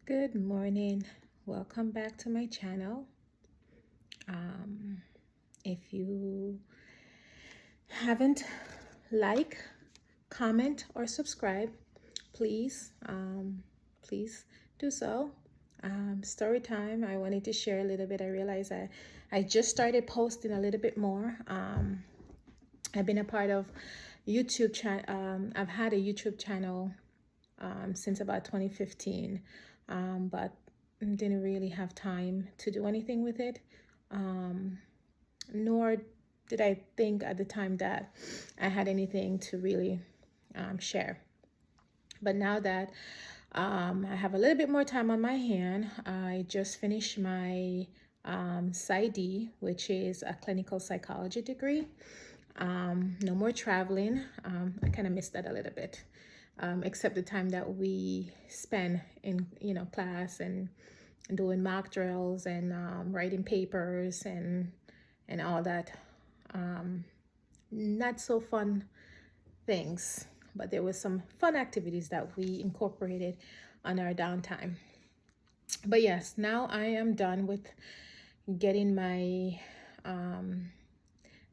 Good morning. Welcome back to my channel. Um, if you haven't like, comment, or subscribe, please do so. Story time. I wanted to share a little bit. I realized I just started posting a little bit more. I've been a part of YouTube channel. I've had a YouTube channel since about 2015, but didn't really have time to do anything with it. Nor did I think at the time that I had anything to really share. But now that I have a little bit more time on my hand, I just finished my PsyD, which is a clinical psychology degree. No more traveling. I kind of missed that a little bit, except the time that we spend in class and doing mock drills and writing papers and all that. Not so fun things, but there was some fun activities that we incorporated on our downtime. But yes, now I am done with getting my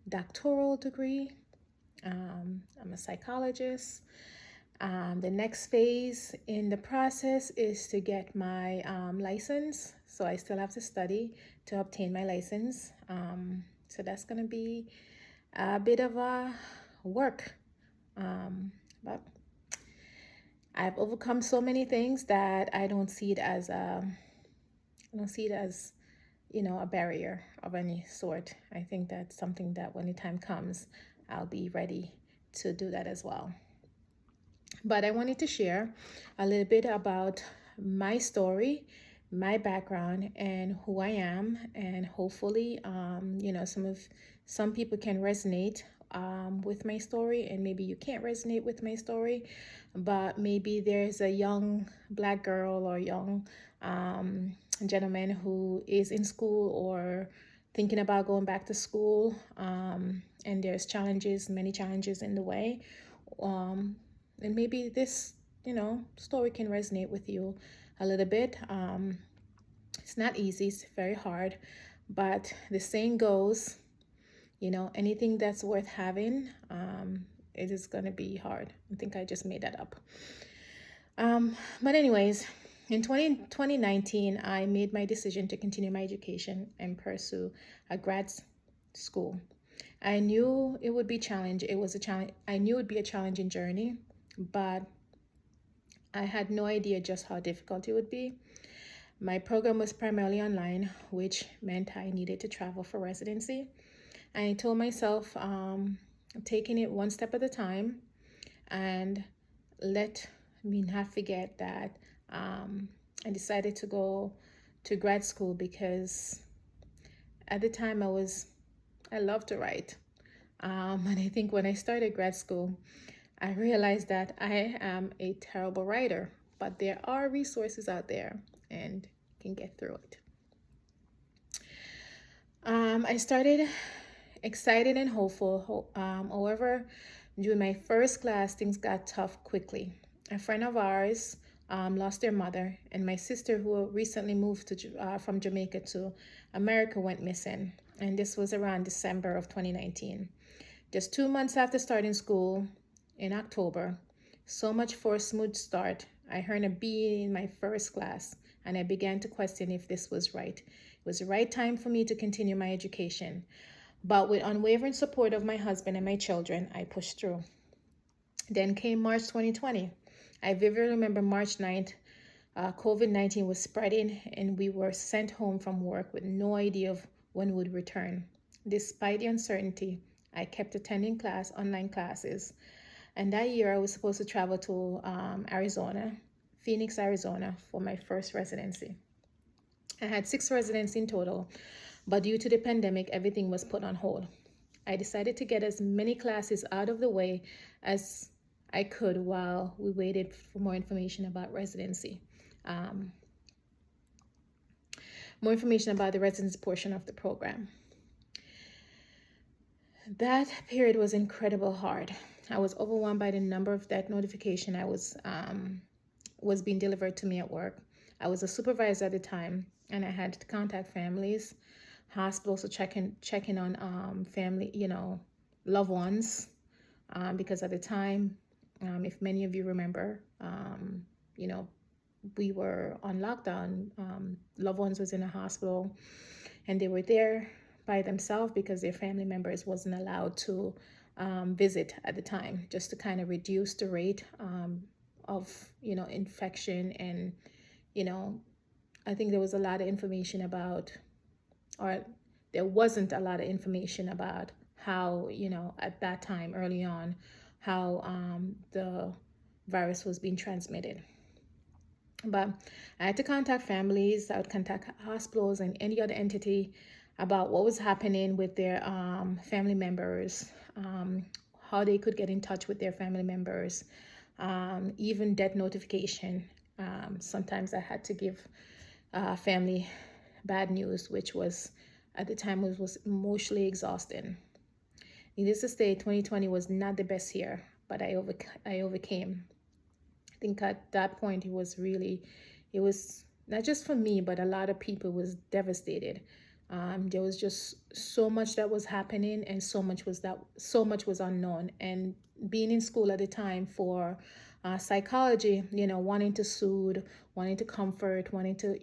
doctoral degree. I'm a psychologist. The next phase in the process is to get my license. So I still have to study to obtain my license. So that's going to be a bit of a work. But I've overcome so many things that I don't see it as a barrier of any sort. I think that's something that when the time comes, I'll be ready to do that as well. But I wanted to share a little bit about my story, my background, and who I am, and hopefully, some people can resonate with my story, and maybe you can't resonate with my story, but maybe there's a young Black girl or young gentleman who is in school or thinking about going back to school, and there's many challenges in the way. And maybe this, story can resonate with you a little bit. It's not easy, it's very hard, but the saying goes, anything that's worth having, it is going to be hard. I think I just made that up. But anyways, in 2019, I made my decision to continue my education and pursue a grad school. I knew it would be challenge. It was a challenge. I knew it would be a challenging journey, but I had no idea just how difficult it would be. My program was primarily online, which meant I needed to travel for residency. I told myself, taking it one step at a time, and let me not forget that I decided to go to grad school because at the time I loved to write. And I think when I started grad school, I realized that I am a terrible writer, but there are resources out there and you can get through it. I started excited and hopeful. However, during my first class, things got tough quickly. A friend of ours lost their mother, and my sister, who recently moved from Jamaica to America, went missing. And this was around December of 2019. Just 2 months after starting school in October, so much for a smooth start, I earned a B in my first class, and I began to question if this was right. It was the right time for me to continue my education. But with unwavering support of my husband and my children, I pushed through. Then came March 2020. I vividly remember March 9th, COVID-19 was spreading, and we were sent home from work with no idea of when we would return. Despite the uncertainty, I kept attending online classes. And that year, I was supposed to travel to Phoenix, Arizona, for my first residency. I had 6 residencies in total, but due to the pandemic, everything was put on hold. I decided to get as many classes out of the way as I could while we waited for more information about residency. More information about the residency portion of the program. That period was incredible hard. I was overwhelmed by the number of that notification I was being delivered to me at work. I was a supervisor at the time, and I had to contact families, hospitals to check in on family, loved ones, because at the time, if many of you remember, you know, we were on lockdown. Loved ones was in a hospital, and they were there by themselves because their family members wasn't allowed to visit at the time, just to kind of reduce the rate of infection. And you know I think there was a lot of information about, or there wasn't a lot of information about how, at that time early on, how the virus was being transmitted. But I had to contact families, I would contact hospitals and any other entity about what was happening with their family members, how they could get in touch with their family members, even death notification. Sometimes I had to give family bad news, which was at the time was emotionally exhausting. Needless to say, 2020 was not the best year, but I overcame. I think at that point it was not just for me, but a lot of people was devastated. There was just so much that was happening, and so much was unknown. And being in school at the time for psychology, wanting to soothe, wanting to comfort, wanting to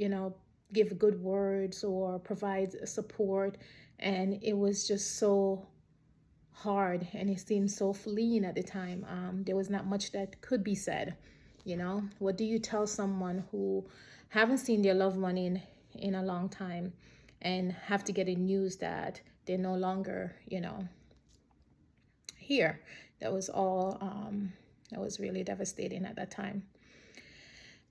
give good words or provide support, and it was just so hard, and it seemed so fleeing at the time. There was not much that could be said. What do you tell someone who haven't seen their loved one in a long time, and have to get a news that they're no longer here? That was all that was really devastating at that time.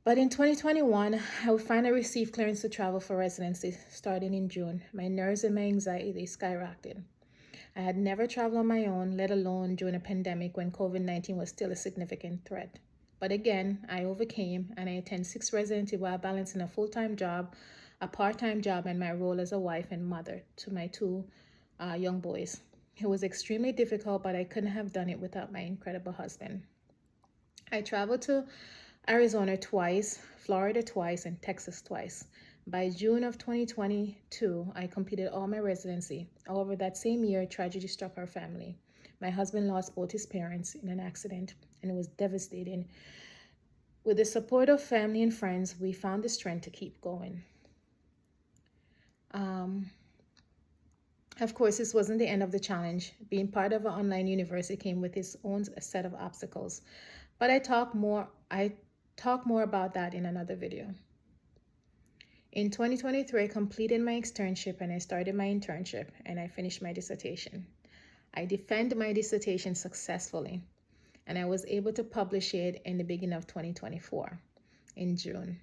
But in 2021, I finally received clearance to travel for residency starting in June. My nerves and my anxiety skyrocketed. I had never traveled on my own, let alone during a pandemic when COVID-19 was still a significant threat. But again, I overcame, and I attended 6 residency while balancing a full-time job, a part-time job, and my role as a wife and mother to my 2 young boys. It was extremely difficult, but I couldn't have done it without my incredible husband. I traveled to Arizona twice, Florida twice, and Texas twice. By June of 2022, I completed all my residency. However, that same year, tragedy struck our family. My husband lost both his parents in an accident, and it was devastating. With the support of family and friends, we found the strength to keep going. Of course, this wasn't the end of the challenge. Being part of an online university came with its own set of obstacles. But I talk more about that in another video. In 2023, I completed my externship, and I started my internship, and I finished my dissertation. I defended my dissertation successfully, and I was able to publish it in the beginning of 2024, in June.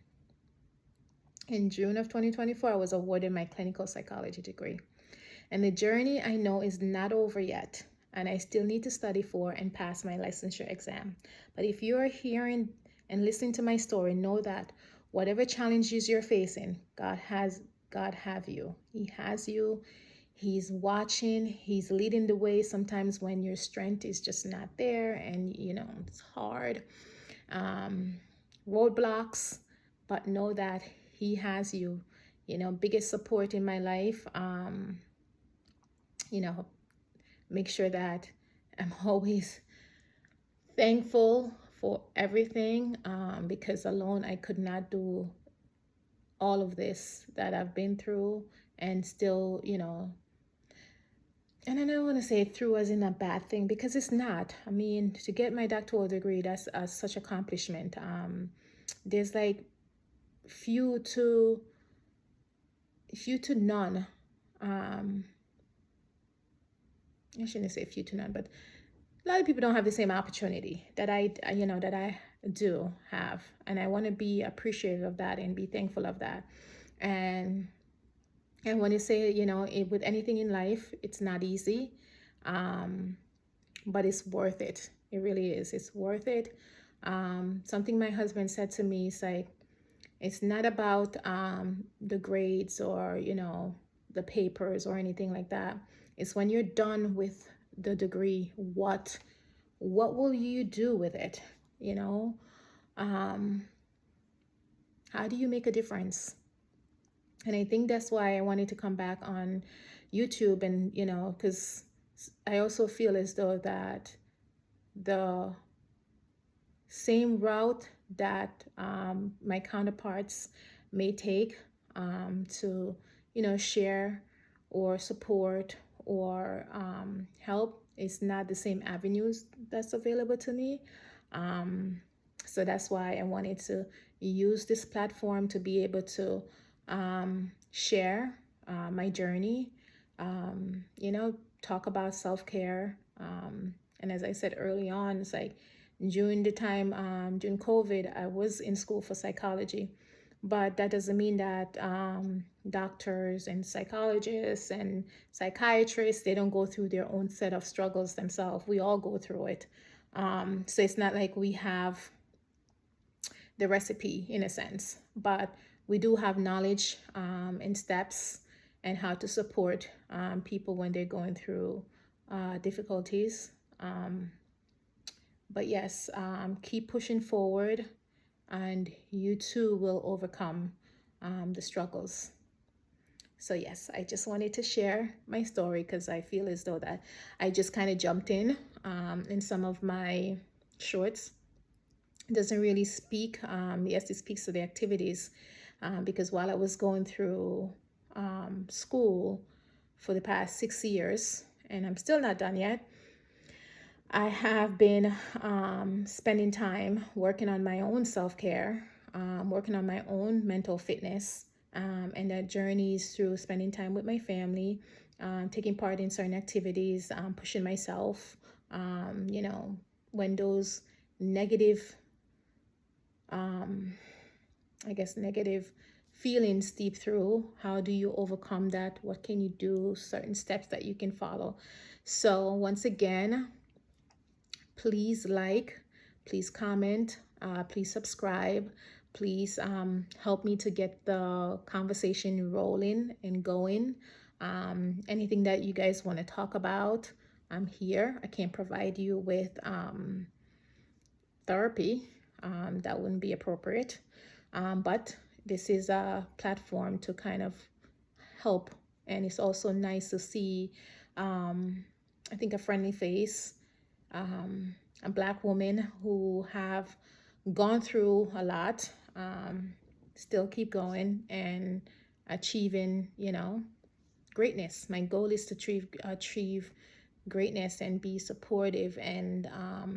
In June of 2024, I was awarded my clinical psychology degree. And the journey, I know, is not over yet, and I still need to study for and pass my licensure exam. But if you are hearing and listening to my story, know that whatever challenges you're facing, God have you. He has you. He's watching. He's leading the way sometimes when your strength is just not there, and it's hard. Roadblocks, but know that He has you. Biggest support in my life. Make sure that I'm always thankful for everything, because alone I could not do all of this that I've been through, and still, and I don't want to say through as in a bad thing, because it's not. I mean, to get my doctoral degree, that's such accomplishment. There's like few to none. I shouldn't say few to none, but a lot of people don't have the same opportunity that I do have, and I want to be appreciative of that and be thankful of that. And when you say, with anything in life, it's not easy, but it's worth it. It really is. It's worth it. Something my husband said to me is like, it's not about the grades or the papers or anything like that. It's when you're done with the degree, what will you do with it? How do you make a difference? And I think that's why I wanted to come back on YouTube, and because I also feel as though that the same route that my counterparts may take to share or support or help is not the same avenues that's available to me. So that's why I wanted to use this platform to be able to share my journey, talk about self-care. And as I said early on, it's like during the time, during COVID, I was in school for psychology, but that doesn't mean that doctors and psychologists and psychiatrists, they don't go through their own set of struggles themselves. We all go through it. So it's not like we have the recipe in a sense, but we do have knowledge and steps and how to support people when they're going through difficulties. But yes, keep pushing forward, and you too will overcome the struggles. So yes, I just wanted to share my story because I feel as though that I just kind of jumped in some of my shorts. It doesn't really speak. Yes, it speaks to the activities because while I was going through school for the past 6 years, and I'm still not done yet, I have been spending time working on my own self-care, working on my own mental fitness, and that journeys through spending time with my family, taking part in certain activities, pushing myself, when those negative, negative feelings steep through, how do you overcome that? What can you do? Certain steps that you can follow. So once again, please like, please comment, please subscribe, please help me to get the conversation rolling and going. Anything that you guys want to talk about, I'm here. I can't provide you with therapy. That wouldn't be appropriate. But this is a platform to kind of help. And it's also nice to see, I think, a friendly face, a Black woman who have gone through a lot, still keep going and achieving, greatness. My goal is to achieve greatness and be supportive and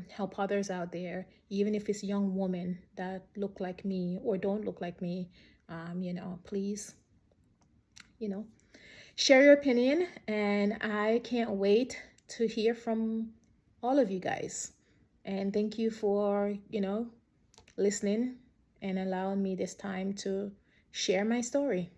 help others out there, even if it's young women that look like me or don't look like me. Please, share your opinion, and I can't wait to hear from all of you guys. And thank you for, listening and allowing me this time to share my story.